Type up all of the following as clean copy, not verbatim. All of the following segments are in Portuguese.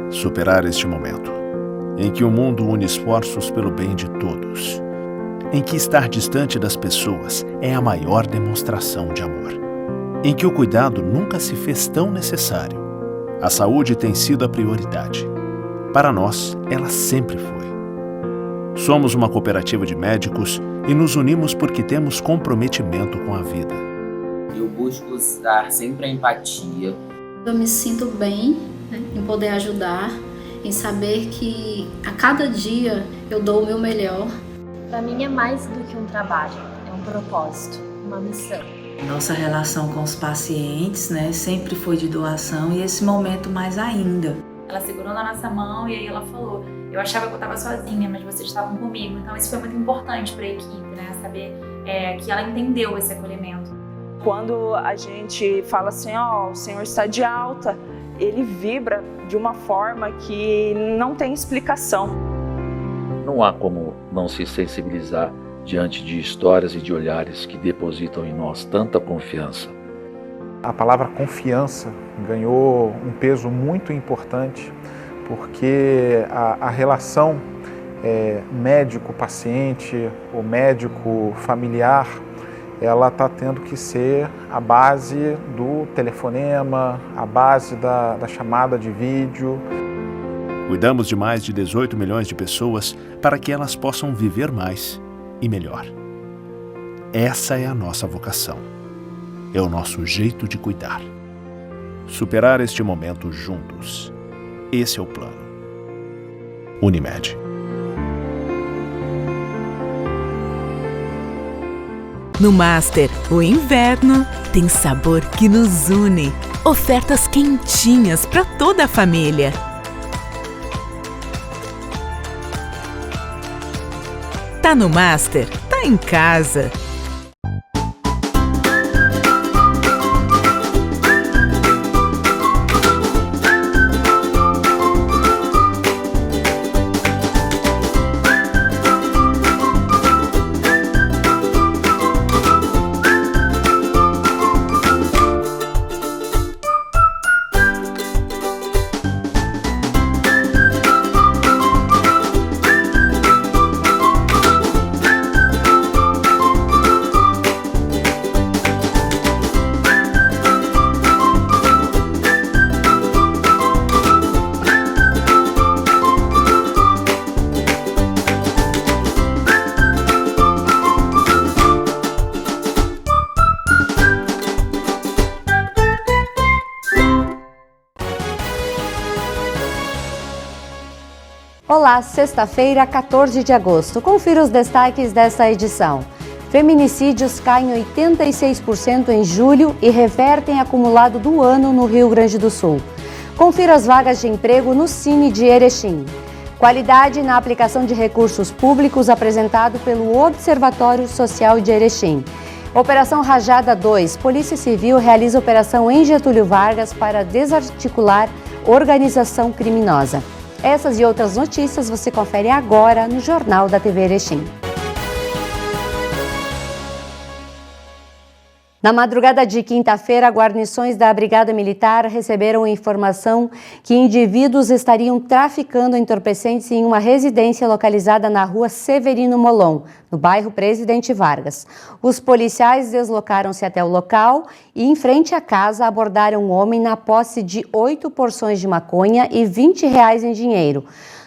Superar este momento, em que o mundo une esforços pelo bem de todos, em que estar distante das pessoas é a maior demonstração de amor, em que o cuidado nunca se fez tão necessário. A saúde tem sido a prioridade. Para nós, ela sempre foi. Somos uma cooperativa de médicos e nos unimos porque temos comprometimento com a vida. Eu busco usar sempre a empatia. Eu me sinto bem, em poder ajudar, em saber que a cada dia eu dou o meu melhor. Para mim é mais do que um trabalho, é um propósito, uma missão. Nossa relação com os pacientes, sempre foi de doação e esse momento mais ainda. Ela segurou na nossa mão e aí ela falou: eu achava que eu estava sozinha, mas vocês estavam comigo. Então isso foi muito importante para a equipe, saber que ela entendeu esse acolhimento. Quando a gente fala assim, o senhor está de alta, ele vibra de uma forma que não tem explicação. Não há como não se sensibilizar diante de histórias e de olhares que depositam em nós tanta confiança. A palavra confiança ganhou um peso muito importante, porque a relação médico-paciente, ou médico-familiar, ela está tendo que ser a base do telefonema, a base da chamada de vídeo. Cuidamos de mais de 18 milhões de pessoas para que elas possam viver mais e melhor. Essa é a nossa vocação. É o nosso jeito de cuidar. Superar este momento juntos. Esse é o plano. Unimed. No Master, o inverno tem sabor que nos une. Ofertas quentinhas para toda a família. Tá no Master, tá em casa. Olá, sexta-feira, 14 de agosto. Confira os destaques desta edição. Feminicídios caem 86% em julho e revertem acumulado do ano no Rio Grande do Sul. Confira as vagas de emprego no Cine de Erechim. Qualidade na aplicação de recursos públicos apresentado pelo Observatório Social de Erechim. Operação Rajada 2. Polícia Civil realiza operação em Getúlio Vargas para desarticular organização criminosa. Essas e outras notícias você confere agora no Jornal da TV Erechim. Na madrugada de quinta-feira, guarnições da Brigada Militar receberam informação que indivíduos estariam traficando entorpecentes em uma residência localizada na rua Severino Molon, no bairro Presidente Vargas. Os policiais deslocaram-se até o local e, em frente à casa, abordaram um homem na posse de 8 porções de maconha e R$20 em dinheiro.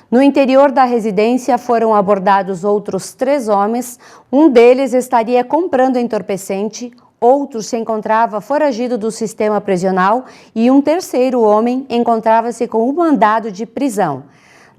No interior da residência foram abordados outros 3 homens, um deles estaria comprando entorpecente, outro se encontrava foragido do sistema prisional e um terceiro homem encontrava-se com um mandado de prisão.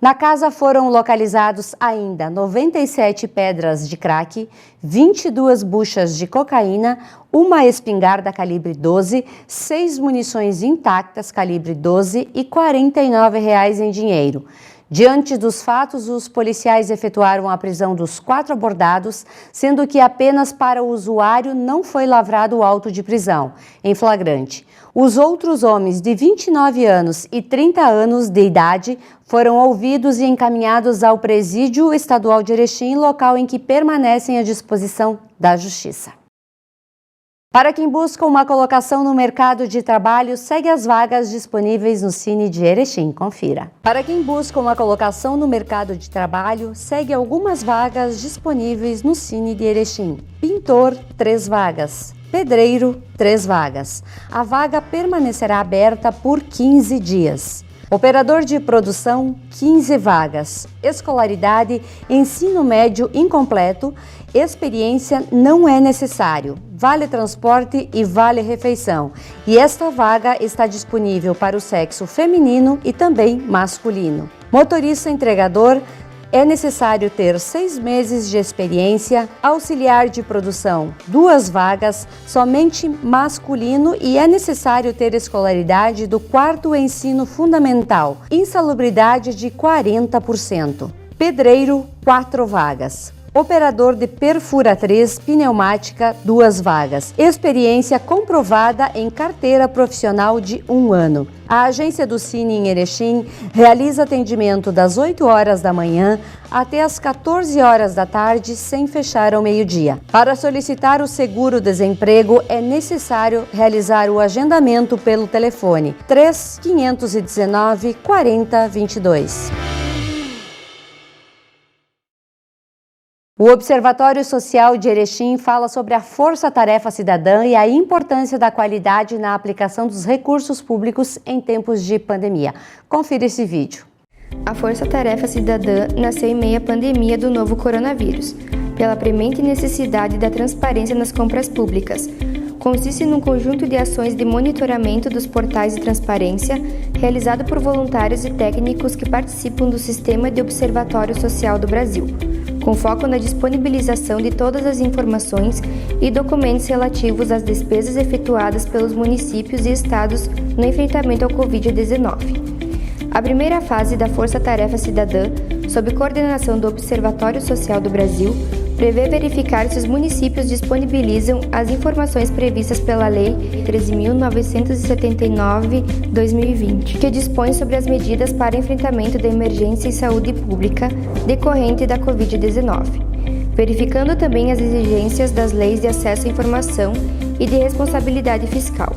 Na casa foram localizados ainda 97 pedras de crack, 22 buchas de cocaína, uma espingarda calibre 12, 6 munições intactas calibre 12 e R$49 em dinheiro. Diante dos fatos, os policiais efetuaram a prisão dos 4 abordados, sendo que apenas para o usuário não foi lavrado o auto de prisão, em flagrante. Os outros homens de 29 anos e 30 anos de idade foram ouvidos e encaminhados ao Presídio Estadual de Erechim, local em que permanecem à disposição da Justiça. Para quem busca uma colocação no mercado de trabalho, segue as vagas disponíveis no Cine de Erechim. Confira. Para quem busca uma colocação no mercado de trabalho, segue algumas vagas disponíveis no Cine de Erechim. Pintor, 3 vagas. Pedreiro, 3 vagas. A vaga permanecerá aberta por 15 dias. Operador de produção, 15 vagas. Escolaridade, ensino médio incompleto. Experiência não é necessário. Vale transporte e vale refeição. E esta vaga está disponível para o sexo feminino e também masculino. Motorista entregador, é necessário ter 6 meses de experiência. Auxiliar de produção, 2 vagas, somente masculino, e é necessário ter escolaridade do 4º ensino fundamental. Insalubridade de 40%. Pedreiro, 4 vagas. Operador de perfuratriz pneumática, 2 vagas. Experiência comprovada em carteira profissional de 1 ano. A agência do Cine em Erechim realiza atendimento das 8 horas da manhã até as 14 horas da tarde, sem fechar ao meio-dia. Para solicitar o seguro-desemprego, é necessário realizar o agendamento pelo telefone 3519-4022. O Observatório Social de Erechim fala sobre a Força-Tarefa Cidadã e a importância da qualidade na aplicação dos recursos públicos em tempos de pandemia. Confira esse vídeo. A Força-Tarefa Cidadã nasceu em meio à pandemia do novo coronavírus, pela premente necessidade da transparência nas compras públicas. Consiste num conjunto de ações de monitoramento dos portais de transparência, realizado por voluntários e técnicos que participam do Sistema de Observatório Social do Brasil, com foco na disponibilização de todas as informações e documentos relativos às despesas efetuadas pelos municípios e estados no enfrentamento ao Covid-19. A primeira fase da Força-Tarefa Cidadã, sob coordenação do Observatório Social do Brasil, prevê verificar se os municípios disponibilizam as informações previstas pela Lei 13.979/2020, que dispõe sobre as medidas para enfrentamento da emergência em saúde pública decorrente da Covid-19, verificando também as exigências das leis de acesso à informação e de responsabilidade fiscal.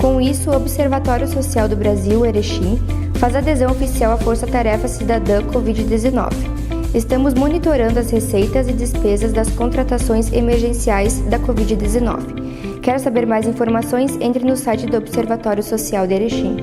Com isso, o Observatório Social do Brasil, Erechim, faz adesão oficial à Força-Tarefa Cidadã Covid-19. Estamos monitorando as receitas e despesas das contratações emergenciais da Covid-19. Quer saber mais informações? Entre no site do Observatório Social de Erechim.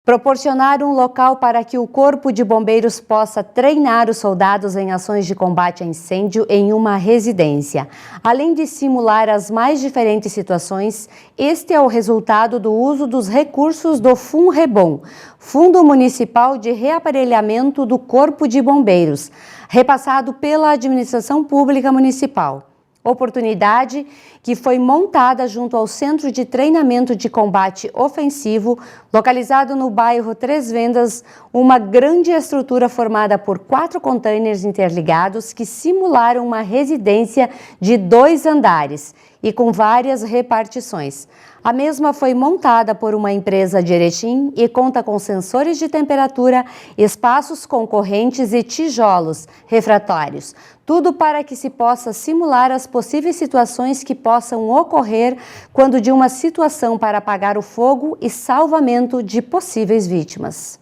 Proporcionar um local para que o Corpo de Bombeiros possa treinar os soldados em ações de combate a incêndio em uma residência. Além de simular as mais diferentes situações, este é o resultado do uso dos recursos do FUNREBOM, Fundo Municipal de Reaparelhamento do Corpo de Bombeiros, repassado pela Administração Pública Municipal. Oportunidade que foi montada junto ao Centro de Treinamento de Combate Ofensivo, localizado no bairro Três Vendas, uma grande estrutura formada por 4 containers interligados que simularam uma residência de 2 andares e com várias repartições. A mesma foi montada por uma empresa de Erechim e conta com sensores de temperatura, espaços concorrentes e tijolos refratários. Tudo para que se possa simular as possíveis situações que possam ocorrer quando de uma situação para apagar o fogo e salvamento de possíveis vítimas.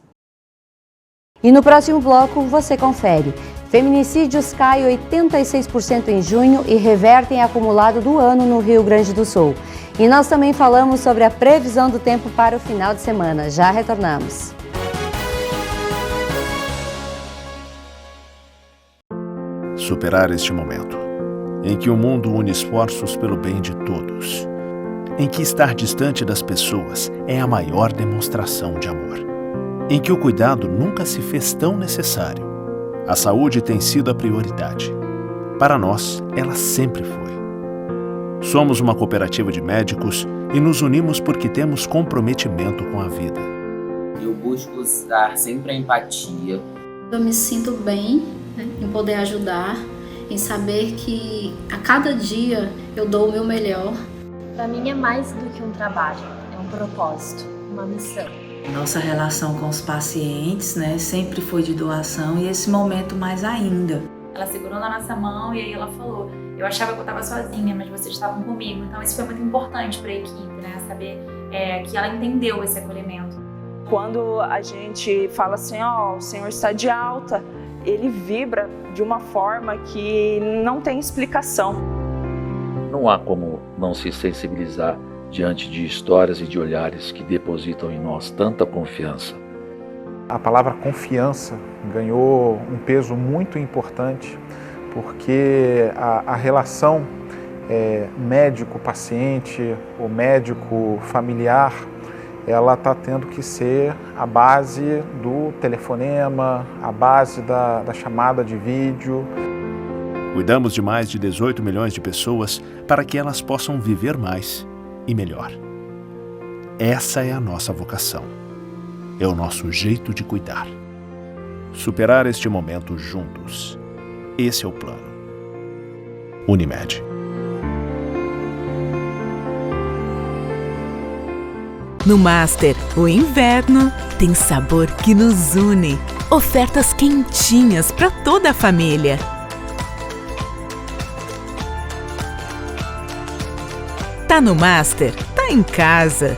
E no próximo bloco você confere. Feminicídios caem 86% em junho e revertem acumulado do ano no Rio Grande do Sul. E nós também falamos sobre a previsão do tempo para o final de semana. Já retornamos. Superar este momento, em que o mundo une esforços pelo bem de todos, em que estar distante das pessoas é a maior demonstração de amor, em que o cuidado nunca se fez tão necessário. A saúde tem sido a prioridade. Para nós, ela sempre foi. Somos uma cooperativa de médicos e nos unimos porque temos comprometimento com a vida. Eu busco dar sempre a empatia. Eu me sinto bem, em poder ajudar, em saber que a cada dia eu dou o meu melhor. Para mim é mais do que um trabalho, é um propósito, uma missão. Nossa relação com os pacientes, né, sempre foi de doação e esse momento mais ainda. Ela segurou na nossa mão e aí ela falou: eu achava que eu estava sozinha, mas vocês estavam comigo. Então isso foi muito importante para a equipe, né, saber que ela entendeu esse acolhimento. Quando a gente fala assim, ó, o Senhor está de alta, ele vibra de uma forma que não tem explicação. Não há como não se sensibilizar diante de histórias e de olhares que depositam em nós tanta confiança. A palavra confiança ganhou um peso muito importante, porque a relação médico-paciente, ou médico-familiar, ela está tendo que ser a base do telefonema, a base da chamada de vídeo. Cuidamos de mais de 18 milhões de pessoas para que elas possam viver mais e melhor. Essa é a nossa vocação. É o nosso jeito de cuidar. Superar este momento juntos. Esse é o plano. Unimed. No Master, o inverno tem sabor que nos une. Ofertas quentinhas para toda a família. Tá no Master, tá em casa.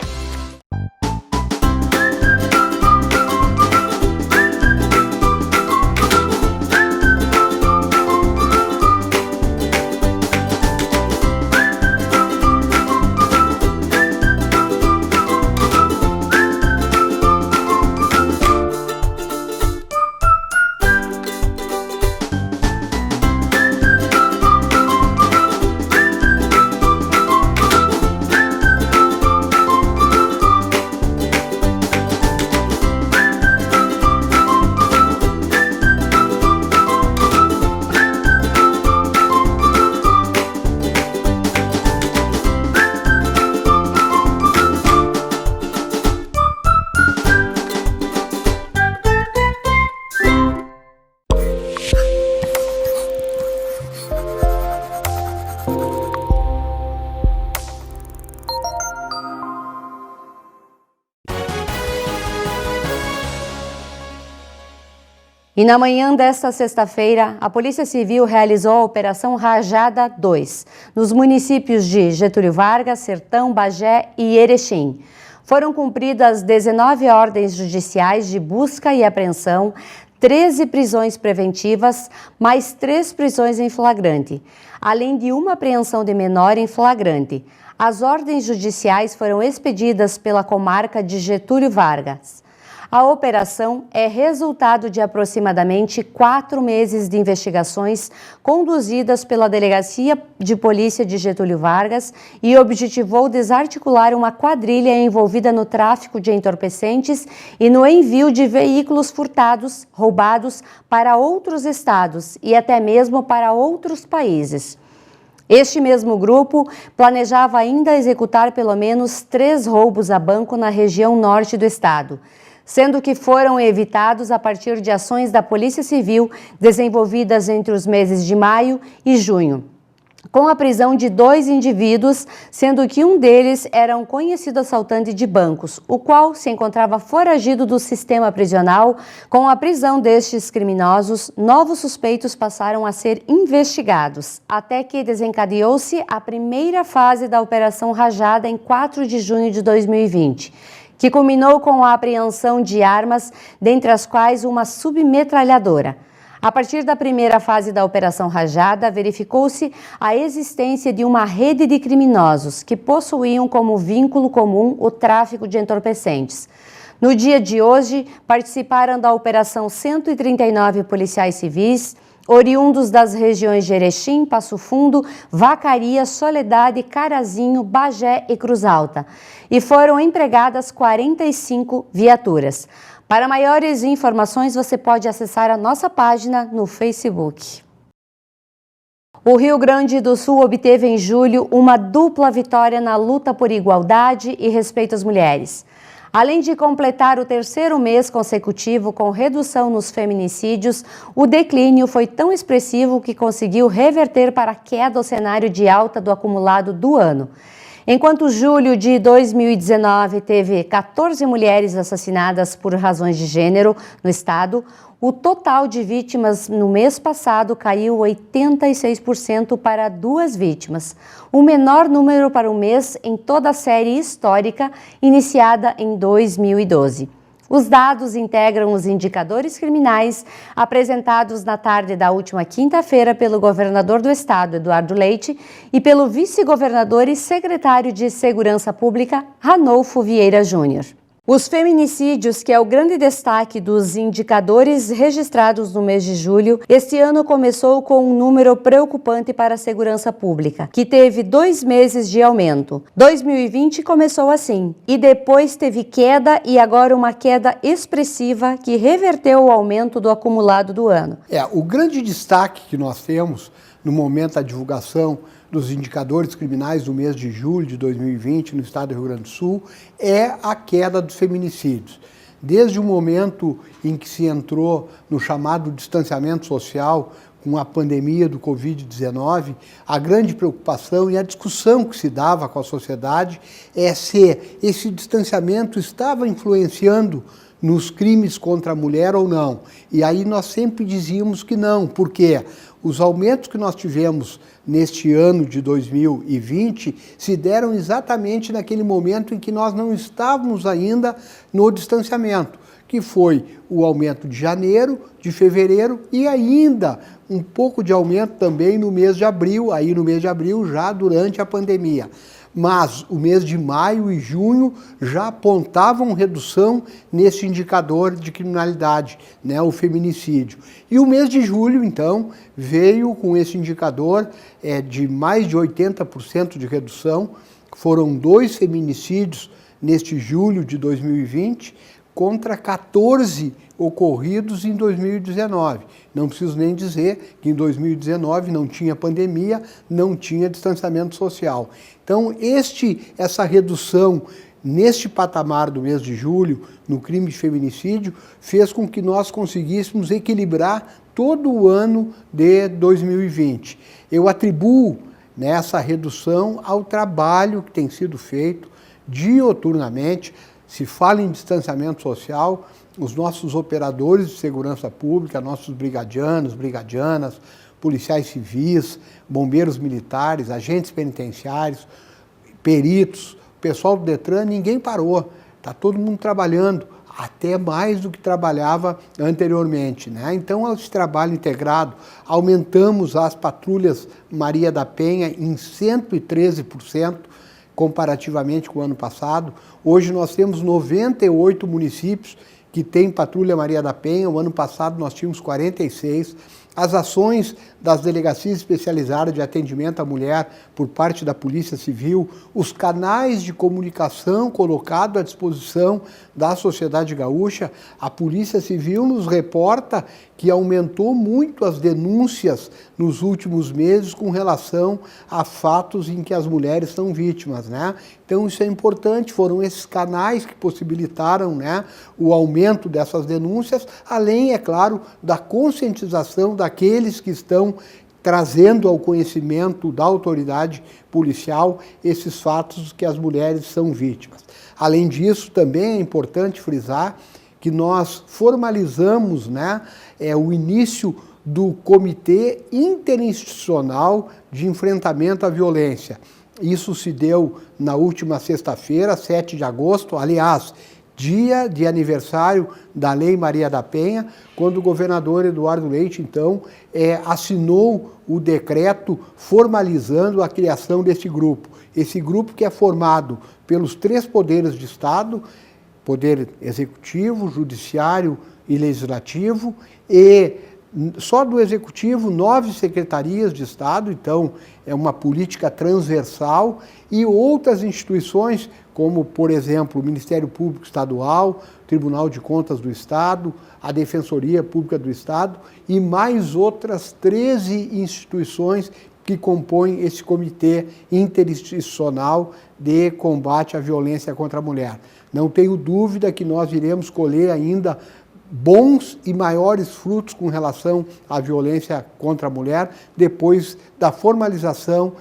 E na manhã desta sexta-feira, a Polícia Civil realizou a Operação Rajada 2, nos municípios de Getúlio Vargas, Sertão, Bagé e Erechim. Foram cumpridas 19 ordens judiciais de busca e apreensão, 13 prisões preventivas, mais 3 prisões em flagrante, além de uma apreensão de menor em flagrante. As ordens judiciais foram expedidas pela comarca de Getúlio Vargas. A operação é resultado de aproximadamente 4 meses de investigações conduzidas pela Delegacia de Polícia de Getúlio Vargas e objetivou desarticular uma quadrilha envolvida no tráfico de entorpecentes e no envio de veículos furtados, roubados para outros estados e até mesmo para outros países. Este mesmo grupo planejava ainda executar pelo menos 3 roubos a banco na região norte do estado, sendo que foram evitados a partir de ações da Polícia Civil desenvolvidas entre os meses de maio e junho, com a prisão de 2 indivíduos, sendo que um deles era um conhecido assaltante de bancos, o qual se encontrava foragido do sistema prisional. Com a prisão destes criminosos, novos suspeitos passaram a ser investigados, até que desencadeou-se a primeira fase da Operação Rajada em 4 de junho de 2020, que culminou com a apreensão de armas, dentre as quais uma submetralhadora. A partir da primeira fase da Operação Rajada, verificou-se a existência de uma rede de criminosos que possuíam como vínculo comum o tráfico de entorpecentes. No dia de hoje, participaram da operação 139 policiais civis, oriundos das regiões de Erechim, Passo Fundo, Vacaria, Soledade, Carazinho, Bagé e Cruz Alta, e foram empregadas 45 viaturas. Para maiores informações, você pode acessar a nossa página no Facebook. O Rio Grande do Sul obteve em julho uma dupla vitória na luta por igualdade e respeito às mulheres. Além de completar o 3º mês consecutivo com redução nos feminicídios, o declínio foi tão expressivo que conseguiu reverter para a queda o cenário de alta do acumulado do ano. Enquanto julho de 2019 teve 14 mulheres assassinadas por razões de gênero no estado, o total de vítimas no mês passado caiu 86% para 2 vítimas, o menor número para um mês em toda a série histórica iniciada em 2012. Os dados integram os indicadores criminais apresentados na tarde da última quinta-feira pelo governador do estado, Eduardo Leite, e pelo vice-governador e secretário de Segurança Pública, Ranolfo Vieira Júnior. Os feminicídios, que é o grande destaque dos indicadores registrados no mês de julho, este ano começou com um número preocupante para a segurança pública, que teve 2 meses de aumento. 2020 começou assim, e depois teve queda e agora uma queda expressiva que reverteu o aumento do acumulado do ano. O grande destaque que nós temos no momento da divulgação dos indicadores criminais do mês de julho de 2020 no estado do Rio Grande do Sul é a queda dos feminicídios. Desde o momento em que se entrou no chamado distanciamento social com a pandemia do Covid-19, a grande preocupação e a discussão que se dava com a sociedade é se esse distanciamento estava influenciando nos crimes contra a mulher ou não. E aí nós sempre dizíamos que não, porque os aumentos que nós tivemos neste ano de 2020 se deram exatamente naquele momento em que nós não estávamos ainda no distanciamento, que foi o aumento de janeiro, de fevereiro e ainda um pouco de aumento também no mês de abril, aí no mês de abril já durante a pandemia. Mas o mês de maio e junho já apontavam redução nesse indicador de criminalidade, o feminicídio. E o mês de julho, então, veio com esse indicador de mais de 80% de redução. Foram 2 feminicídios neste julho de 2020 contra 14 ocorridos em 2019. Não preciso nem dizer que em 2019 não tinha pandemia, não tinha distanciamento social. Então, essa redução neste patamar do mês de julho, no crime de feminicídio, fez com que nós conseguíssemos equilibrar todo o ano de 2020. Eu atribuo essa redução ao trabalho que tem sido feito dioturnamente. Se fala em distanciamento social, os nossos operadores de segurança pública, nossos brigadianos, brigadianas, policiais civis, bombeiros militares, agentes penitenciários, peritos, pessoal do Detran, ninguém parou. Está todo mundo trabalhando, até mais do que trabalhava anteriormente. Então, esse trabalho integrado, aumentamos as patrulhas Maria da Penha em 113%, comparativamente com o ano passado. Hoje nós temos 98 municípios que têm patrulha Maria da Penha, o ano passado nós tínhamos 46. As ações das delegacias especializadas de atendimento à mulher por parte da Polícia Civil, os canais de comunicação colocados à disposição da sociedade gaúcha, a Polícia Civil nos reporta que aumentou muito as denúncias nos últimos meses com relação a fatos em que as mulheres são vítimas. Então isso é importante, foram esses canais que possibilitaram o aumento dessas denúncias, além, é claro, da conscientização daqueles que estão trazendo ao conhecimento da autoridade policial esses fatos que as mulheres são vítimas. Além disso, também é importante frisar que nós formalizamos o início do Comitê Interinstitucional de Enfrentamento à Violência. Isso se deu na última sexta-feira, 7 de agosto, aliás, dia de aniversário da Lei Maria da Penha, quando o governador Eduardo Leite, então, assinou o decreto formalizando a criação desse grupo. Esse grupo que é formado pelos 3 poderes de Estado, Poder Executivo, Judiciário e Legislativo, e só do Executivo 9 secretarias de Estado, então é uma política transversal, e outras instituições, como, por exemplo, o Ministério Público Estadual, Tribunal de Contas do Estado, a Defensoria Pública do Estado e mais outras 13 instituições que compõem esse Comitê Interinstitucional de Combate à Violência contra a Mulher. Não tenho dúvida que nós iremos colher ainda bons e maiores frutos com relação à violência contra a mulher depois da formalização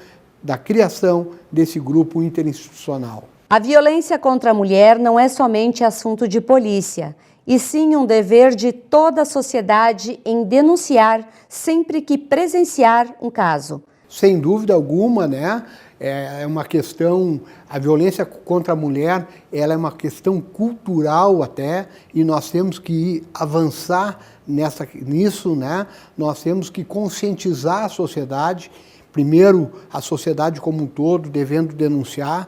da criação desse grupo interinstitucional. A violência contra a mulher não é somente assunto de polícia, e sim um dever de toda a sociedade em denunciar sempre que presenciar um caso. Sem dúvida alguma, né? É uma questão, a violência contra a mulher, ela é uma questão cultural até, e nós temos que avançar nisso, né? Nós temos que conscientizar a sociedade, primeiro a sociedade como um todo, devendo denunciar,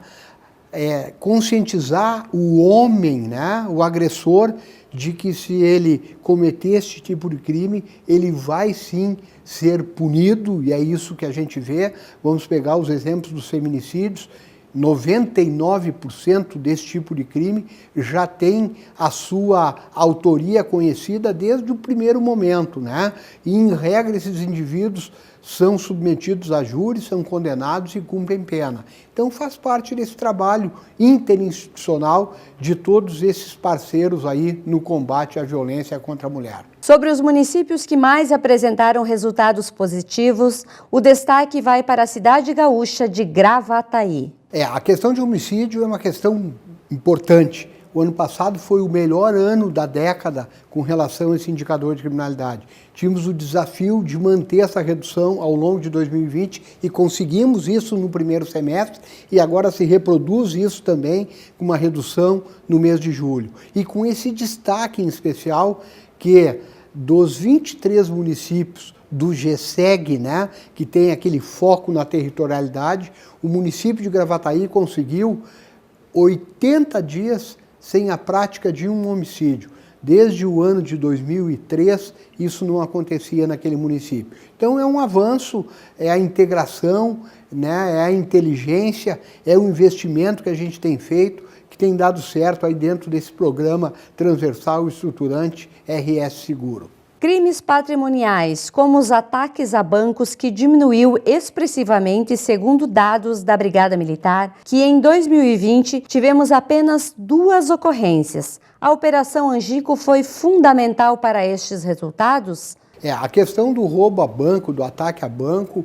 conscientizar o homem, né? O agressor, de que se ele cometer esse tipo de crime, ele vai sim ser punido, e é isso que a gente vê. Vamos pegar os exemplos dos feminicídios, 99% desse tipo de crime já tem a sua autoria conhecida desde o primeiro momento, né? E, em regra, esses indivíduos são submetidos a júri, são condenados e cumprem pena. Então faz parte desse trabalho interinstitucional de todos esses parceiros aí no combate à violência contra a mulher. Sobre os municípios que mais apresentaram resultados positivos, o destaque vai para a cidade gaúcha de Gravataí. A questão de homicídio é uma questão importante. O ano passado foi o melhor ano da década com relação a esse indicador de criminalidade. Tínhamos o desafio de manter essa redução ao longo de 2020 e conseguimos isso no primeiro semestre, e agora se reproduz isso também com uma redução no mês de julho. E com esse destaque em especial que dos 23 municípios do GSEG, né, que tem aquele foco na territorialidade, o município de Gravataí conseguiu 80 dias sem a prática de um homicídio. Desde o ano de 2003, isso não acontecia naquele município. Então é um avanço, é a integração, né, é a inteligência, é o investimento que a gente tem feito, que tem dado certo aí dentro desse programa transversal e estruturante RS Seguro. Crimes patrimoniais, como os ataques a bancos, que diminuiu expressivamente, segundo dados da Brigada Militar, que em 2020 tivemos apenas 2 ocorrências. A Operação Angico foi fundamental para estes resultados? A questão do roubo a banco, do ataque a banco,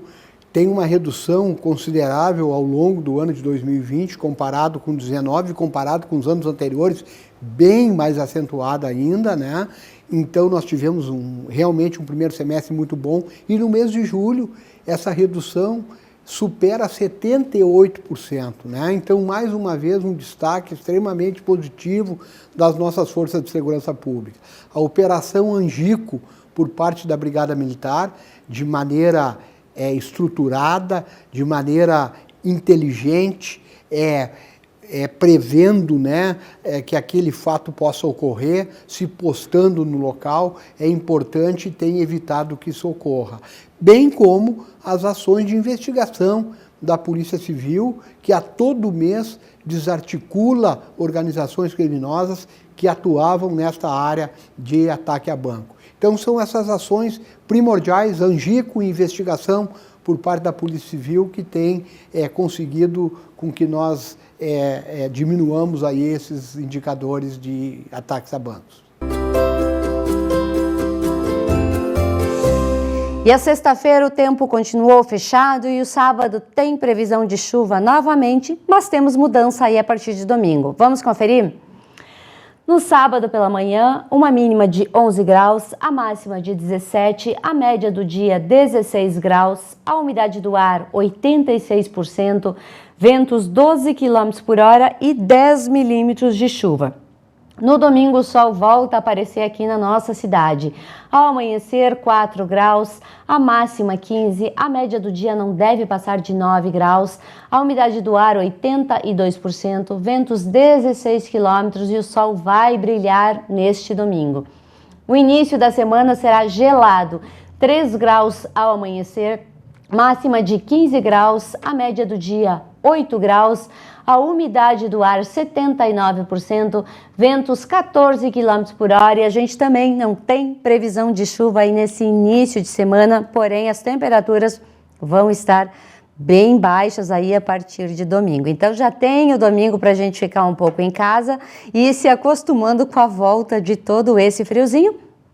tem uma redução considerável ao longo do ano de 2020, comparado com 2019, comparado com os anos anteriores, bem mais acentuada ainda, né? Então nós tivemos realmente um primeiro semestre muito bom, e no mês de julho essa redução supera 78%, né? Então, mais uma vez, um destaque extremamente positivo das nossas forças de segurança pública. A Operação Angico, por parte da Brigada Militar, de maneira estruturada, de maneira inteligente, prevendo, né, que aquele fato possa ocorrer, se postando no local, é importante e tem evitado que isso ocorra. Bem como as ações de investigação da Polícia Civil, que a todo mês desarticula organizações criminosas que atuavam nesta área de ataque a banco. Então são essas ações primordiais, Angico e investigação por parte da Polícia Civil, que tem conseguido com que nós diminuamos aí esses indicadores de ataques a bancos. E a sexta-feira o tempo continuou fechado e o sábado tem previsão de chuva novamente, mas temos mudança aí a partir de domingo. Vamos conferir? No sábado pela manhã, uma mínima de 11 graus, a máxima de 17, a média do dia 16 graus, a umidade do ar 86%, ventos 12 km por hora e 10 milímetros de chuva. No domingo, o sol volta a aparecer aqui na nossa cidade. Ao amanhecer, 4 graus, a máxima 15, a média do dia não deve passar de 9 graus, a umidade do ar 82%, ventos 16 km e o sol vai brilhar neste domingo. O início da semana será gelado, 3 graus ao amanhecer, máxima de 15 graus, a média do dia 8 graus, a umidade do ar 79%, ventos 14 km por hora, e a gente também não tem previsão de chuva aí nesse início de semana, porém as temperaturas vão estar bem baixas aí a partir de domingo. Então já tem o domingo para a gente ficar um pouco em casa e se acostumando com a volta de todo esse friozinho,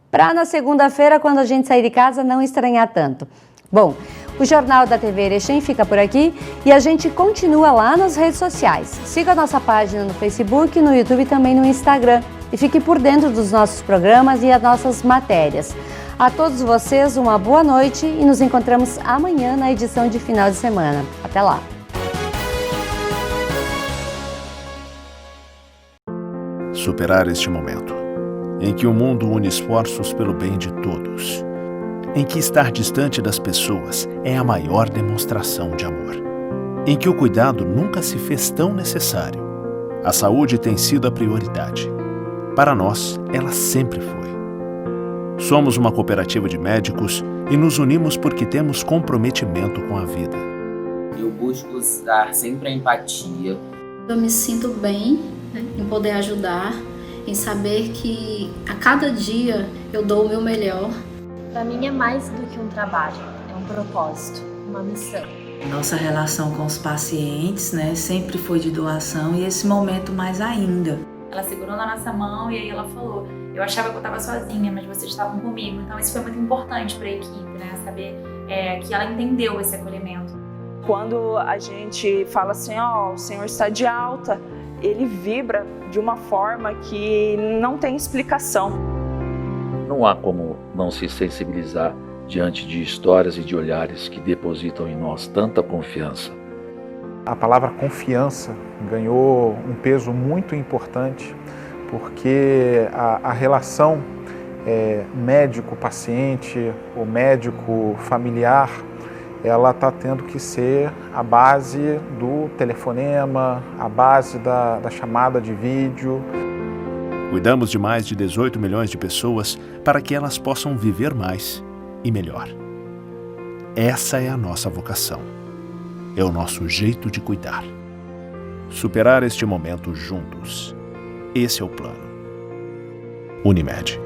para na segunda-feira, quando a gente sair de casa, não estranhar tanto. Bom, O Jornal da TV Erechim fica por aqui e a gente continua lá nas redes sociais. Siga a nossa página no Facebook, no YouTube e também no Instagram. E fique por dentro dos nossos programas e as nossas matérias. A todos vocês, uma boa noite e nos encontramos amanhã na edição de final de semana. Até lá! Superar este momento, em que o mundo une esforços pelo bem de todos, em que estar distante das pessoas é a maior demonstração de amor, em que o cuidado nunca se fez tão necessário. A saúde tem sido a prioridade. Para nós, ela sempre foi. Somos uma cooperativa de médicos e nos unimos porque temos comprometimento com a vida. Eu busco usar sempre a empatia. Eu me sinto bem, em poder ajudar, em saber que a cada dia eu dou o meu melhor. Para mim é mais do que um trabalho, é um propósito, uma missão. Nossa relação com os pacientes, sempre foi de doação e esse momento mais ainda. Ela segurou na nossa mão e aí ela falou, eu achava que eu estava sozinha, mas vocês estavam comigo. Então isso foi muito importante para a equipe, saber que ela entendeu esse acolhimento. Quando a gente fala assim, o senhor está de alta, ele vibra de uma forma que não tem explicação. Não há como não se sensibilizar diante de histórias e de olhares que depositam em nós tanta confiança. A palavra confiança ganhou um peso muito importante porque a relação médico-paciente, ou médico-familiar, ela está tendo que ser a base do telefonema, a base da chamada de vídeo. Cuidamos de mais de 18 milhões de pessoas para que elas possam viver mais e melhor. Essa é a nossa vocação. É o nosso jeito de cuidar. Superar este momento juntos. Esse é o plano. Unimed.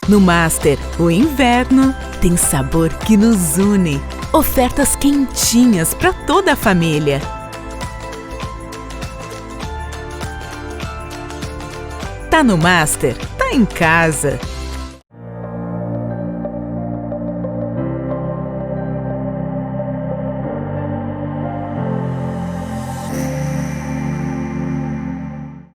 No Master, o inverno tem sabor que nos une. Ofertas quentinhas para toda a família. Tá no Master, tá em casa.